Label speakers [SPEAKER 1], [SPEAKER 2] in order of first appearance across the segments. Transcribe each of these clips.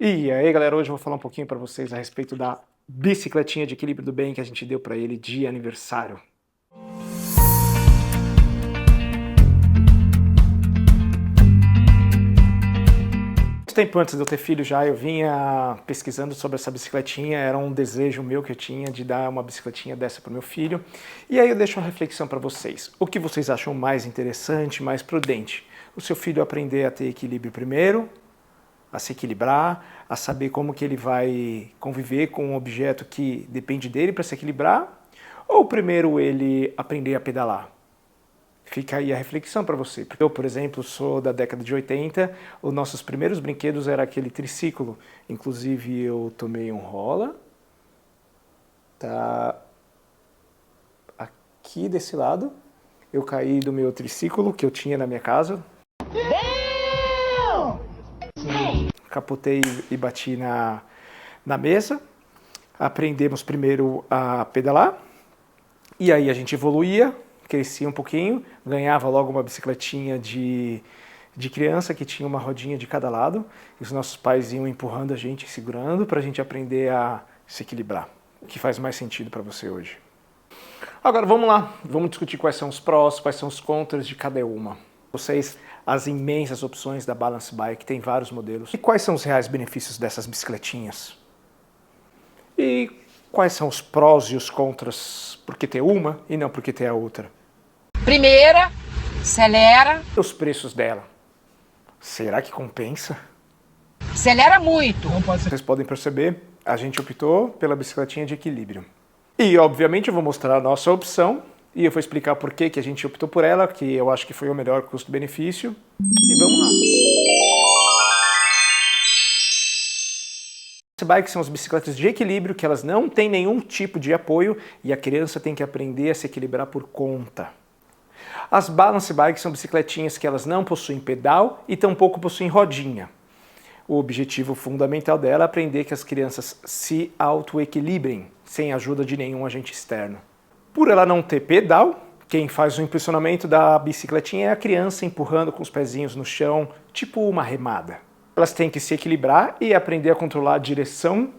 [SPEAKER 1] E aí, galera, hoje eu vou falar um pouquinho para vocês a respeito da bicicletinha de equilíbrio do bem que a gente deu para ele de aniversário. Muito tempo antes de eu ter filho já, eu vinha pesquisando sobre essa bicicletinha, era um desejo meu que eu tinha de dar uma bicicletinha dessa para o meu filho. E aí eu deixo uma reflexão para vocês. O que vocês acham mais interessante, mais prudente? O seu filho aprender a ter equilíbrio primeiro, a se equilibrar, a saber como que ele vai conviver com um objeto que depende dele para se equilibrar, ou primeiro ele aprender a pedalar? Fica aí a reflexão para você. Eu, por exemplo, sou da década de 80, os nossos primeiros brinquedos era aquele triciclo. Inclusive eu tomei um rola, tá aqui desse lado. Eu caí do meu triciclo que eu tinha na minha casa. Capotei e bati na mesa. Aprendemos primeiro a pedalar, e aí a gente evoluía, crescia um pouquinho, ganhava logo uma bicicletinha de criança que tinha uma rodinha de cada lado, e os nossos pais iam empurrando a gente, segurando, para a gente aprender a se equilibrar. O que faz mais sentido para você hoje? Agora vamos lá, vamos discutir quais são os prós, quais são os contras de cada uma. Vocês, as imensas opções da Balance Bike, tem vários modelos. E quais são os reais benefícios dessas bicicletinhas? E quais são os prós e os contras por que ter uma e não por que ter a outra?
[SPEAKER 2] Primeira, acelera.
[SPEAKER 1] Os preços dela. Será que compensa?
[SPEAKER 2] Acelera muito.
[SPEAKER 1] Vocês podem perceber, a gente optou pela bicicletinha de equilíbrio. E, obviamente, eu vou mostrar a nossa opção e eu vou explicar por que a gente optou por ela, que eu acho que foi o melhor custo-benefício. E vamos lá. Bikes são as bicicletas de equilíbrio, que elas não têm nenhum tipo de apoio e a criança tem que aprender a se equilibrar por conta. As Balance Bikes são bicicletinhas que elas não possuem pedal e tampouco possuem rodinha. O objetivo fundamental dela é aprender que as crianças se auto-equilibrem, sem a ajuda de nenhum agente externo. Por ela não ter pedal, quem faz o impulsionamento da bicicletinha é a criança empurrando com os pezinhos no chão, tipo uma remada. Elas têm que se equilibrar e aprender a controlar a direção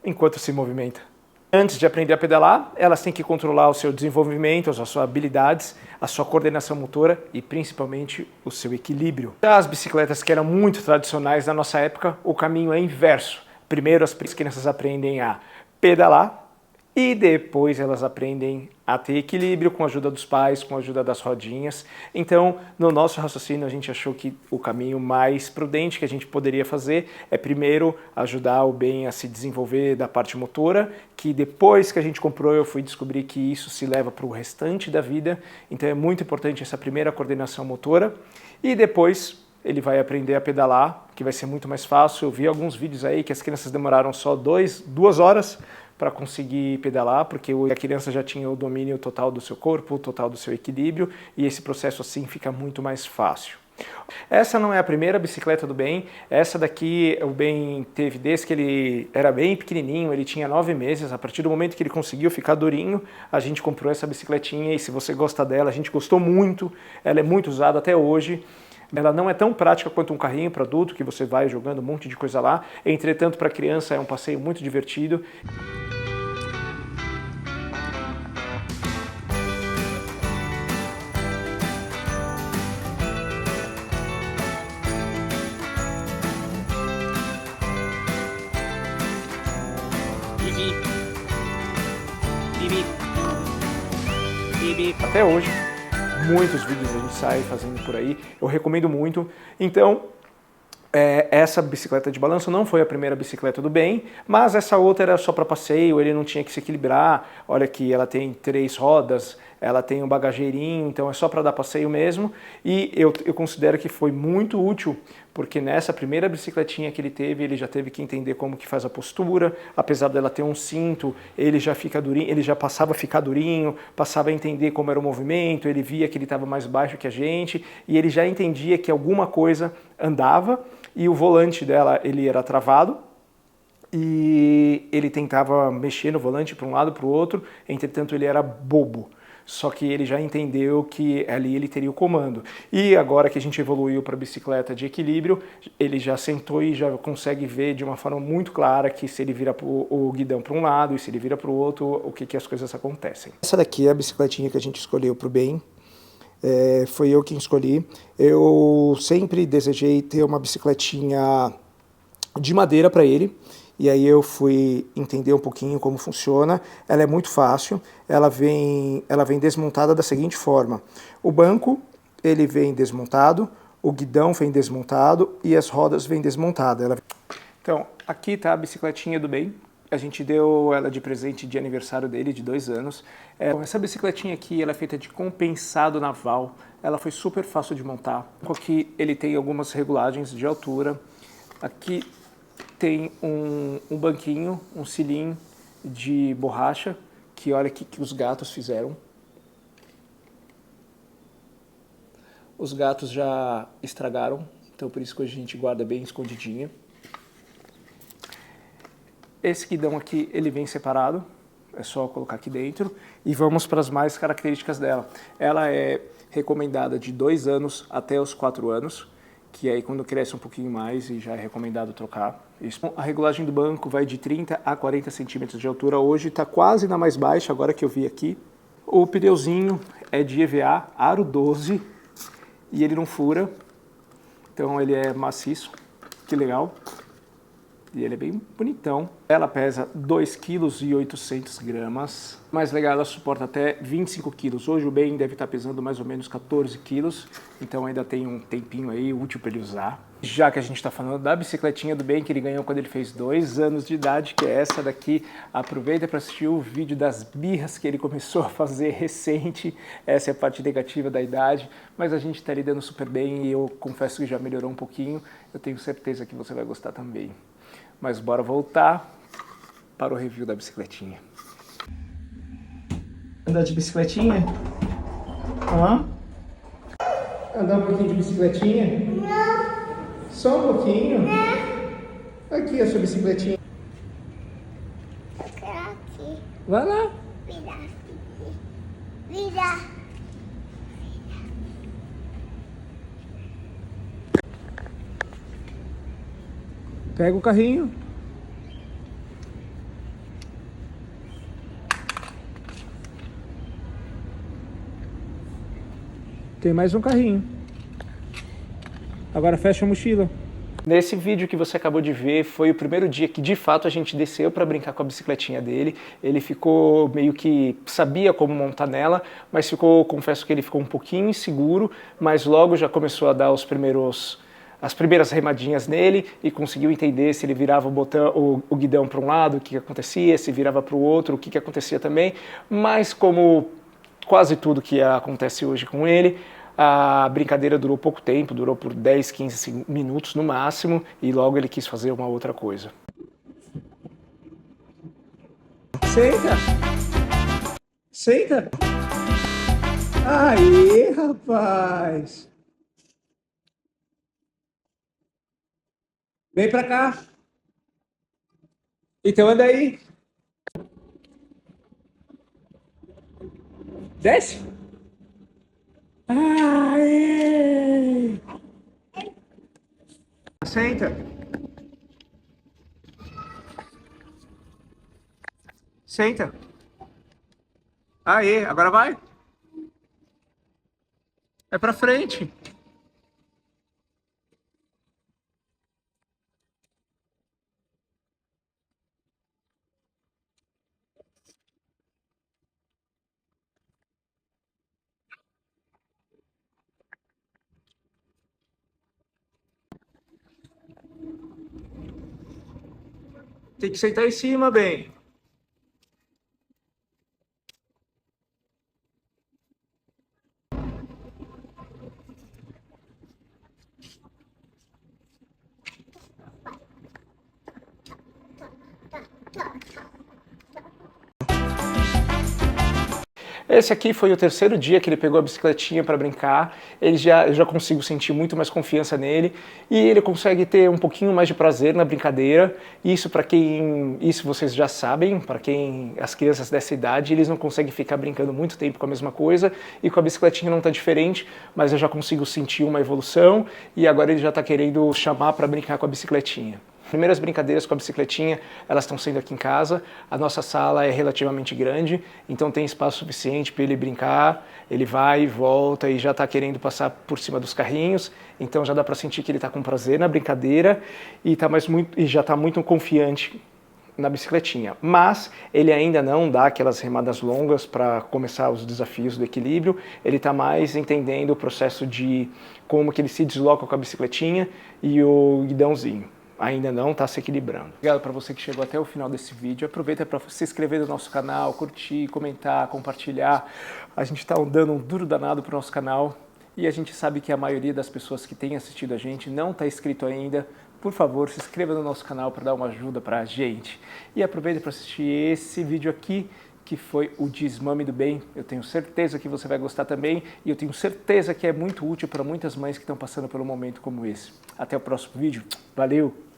[SPEAKER 1] enquanto se movimenta. Antes de aprender a pedalar, elas têm que controlar o seu desenvolvimento, as suas habilidades, a sua coordenação motora e principalmente o seu equilíbrio. As bicicletas que eram muito tradicionais na nossa época, o caminho é inverso. Primeiro as crianças aprendem a pedalar e depois elas aprendem a ter equilíbrio com a ajuda dos pais, com a ajuda das rodinhas. Então, no nosso raciocínio, a gente achou que o caminho mais prudente que a gente poderia fazer é primeiro ajudar o bem a se desenvolver da parte motora, que depois que a gente comprou eu fui descobrir que isso se leva para o restante da vida. Então é muito importante essa primeira coordenação motora e depois ele vai aprender a pedalar, que vai ser muito mais fácil. Eu vi alguns vídeos aí que as crianças demoraram só 2 horas para conseguir pedalar, porque a criança já tinha o domínio total do seu corpo, total do seu equilíbrio, e esse processo assim fica muito mais fácil. Essa não é a primeira bicicleta do Ben, essa daqui o Ben teve desde que ele era bem pequenininho, ele tinha 9 meses, a partir do momento que ele conseguiu ficar durinho, a gente comprou essa bicicletinha e se você gosta dela, a gente gostou muito, ela é muito usada até hoje. Ela não é tão prática quanto um carrinho para adulto, que você vai jogando um monte de coisa lá. Entretanto, para criança é um passeio muito divertido. Até hoje, muitos vídeos a gente sai fazendo por aí, eu recomendo muito. Então, essa bicicleta de balanço não foi a primeira bicicleta do Ben, mas essa outra era só para passeio, ele não tinha que se equilibrar. Olha aqui, ela tem 3 rodas, ela tem um bagageirinho, então é só para dar passeio mesmo. E eu considero que foi muito útil, porque nessa primeira bicicletinha que ele teve, ele já teve que entender como que faz a postura. Apesar dela ter um cinto, ele já fica durinho, ele já passava a ficar durinho, passava a entender como era o movimento, ele via que ele estava mais baixo que a gente, e ele já entendia que alguma coisa andava, e o volante dela ele era travado, e ele tentava mexer no volante para um lado para o outro, entretanto ele era bobo. Só que ele já entendeu que ali ele teria o comando. E agora que a gente evoluiu para a bicicleta de equilíbrio, ele já sentou e já consegue ver de uma forma muito clara que se ele vira o guidão para um lado e se ele vira para o outro, o que as coisas acontecem. Essa daqui é a bicicletinha que a gente escolheu para o Ben. Foi eu quem escolhi. Eu sempre desejei ter uma bicicletinha de madeira para ele. E aí eu fui entender um pouquinho como funciona. Ela é muito fácil, ela vem desmontada da seguinte forma. O banco, ele vem desmontado, o guidão vem desmontado e as rodas vêm desmontadas. Então, aqui está a bicicletinha do Ben. A gente deu ela de presente de aniversário dele, de 2 anos. Essa bicicletinha aqui, ela é feita de compensado naval. Ela foi super fácil de montar. Aqui ele tem algumas regulagens de altura. Aqui tem um banquinho, um cilim de borracha, que olha que os gatos fizeram. Os gatos já estragaram, então por isso que a gente guarda bem escondidinho. Esse guidão aqui, ele vem separado, é só colocar aqui dentro. E vamos para as mais características dela. Ela é recomendada de 2 anos até os 4 anos. Que aí quando cresce um pouquinho mais e já é recomendado trocar. A regulagem do banco vai de 30 a 40 centímetros de altura. Hoje está quase na mais baixa, agora que eu vi aqui. O pneuzinho é de EVA, aro 12, e ele não fura. Então ele é maciço, que legal. E ele é bem bonitão. Ela pesa 2,8 kg. Mais legal, ela suporta até 25 kg. Hoje o Ben deve estar pesando mais ou menos 14 kg. Então ainda tem um tempinho aí útil para ele usar. Já que a gente está falando da bicicletinha do Ben, que ele ganhou quando ele fez 2 anos de idade, que é essa daqui. Aproveita para assistir o vídeo das birras que ele começou a fazer recente. Essa é a parte negativa da idade. Mas a gente está lidando super bem e eu confesso que já melhorou um pouquinho. Eu tenho certeza que você vai gostar também. Mas bora voltar para o review da bicicletinha. Andar de bicicletinha? Hã? Andar um pouquinho de bicicletinha? Não. Só um pouquinho? Não. Aqui a sua bicicletinha. Aqui. Vai lá. Vira. Pega o carrinho. Tem mais um carrinho. Agora fecha a mochila. Nesse vídeo que você acabou de ver, foi o primeiro dia que de fato a gente desceu para brincar com a bicicletinha dele. Ele ficou meio que sabia como montar nela, mas confesso que ele ficou um pouquinho inseguro, mas logo já começou a dar as primeiras remadinhas nele e conseguiu entender se ele virava o guidão para um lado, o que acontecia, se virava para o outro, o que acontecia também. Mas como quase tudo que acontece hoje com ele, a brincadeira durou pouco tempo, durou por 10, 15 minutos no máximo, e logo ele quis fazer uma outra coisa. Senta! Senta! Aí, rapaz! Vem pra cá. Então anda aí. Desce. Aê! Senta. Senta. Aê, agora vai. É pra frente. Tem que sentar em cima, bem. Esse aqui foi o terceiro dia que ele pegou a bicicletinha para brincar, eu já consigo sentir muito mais confiança nele e ele consegue ter um pouquinho mais de prazer na brincadeira. Isso vocês já sabem, para quem as crianças dessa idade, eles não conseguem ficar brincando muito tempo com a mesma coisa e com a bicicletinha não está diferente, mas eu já consigo sentir uma evolução e agora ele já está querendo chamar para brincar com a bicicletinha. Primeiras brincadeiras com a bicicletinha, elas estão sendo aqui em casa. A nossa sala é relativamente grande, então tem espaço suficiente para ele brincar. Ele vai e volta e já está querendo passar por cima dos carrinhos, então já dá para sentir que ele está com prazer na brincadeira e já está muito confiante na bicicletinha. Mas ele ainda não dá aquelas remadas longas para começar os desafios do equilíbrio. Ele está mais entendendo o processo de como que ele se desloca com a bicicletinha e o guidãozinho. Ainda não está se equilibrando. Obrigado para você que chegou até o final desse vídeo. Aproveita para se inscrever no nosso canal, curtir, comentar, compartilhar. A gente está dando um duro danado para o nosso canal e a gente sabe que a maioria das pessoas que tem assistido a gente não está inscrito ainda. Por favor, se inscreva no nosso canal para dar uma ajuda para a gente. E aproveita para assistir esse vídeo aqui, que foi o Desmame do Bem. Eu tenho certeza que você vai gostar também e eu tenho certeza que é muito útil para muitas mães que estão passando por um momento como esse. Até o próximo vídeo. Valeu!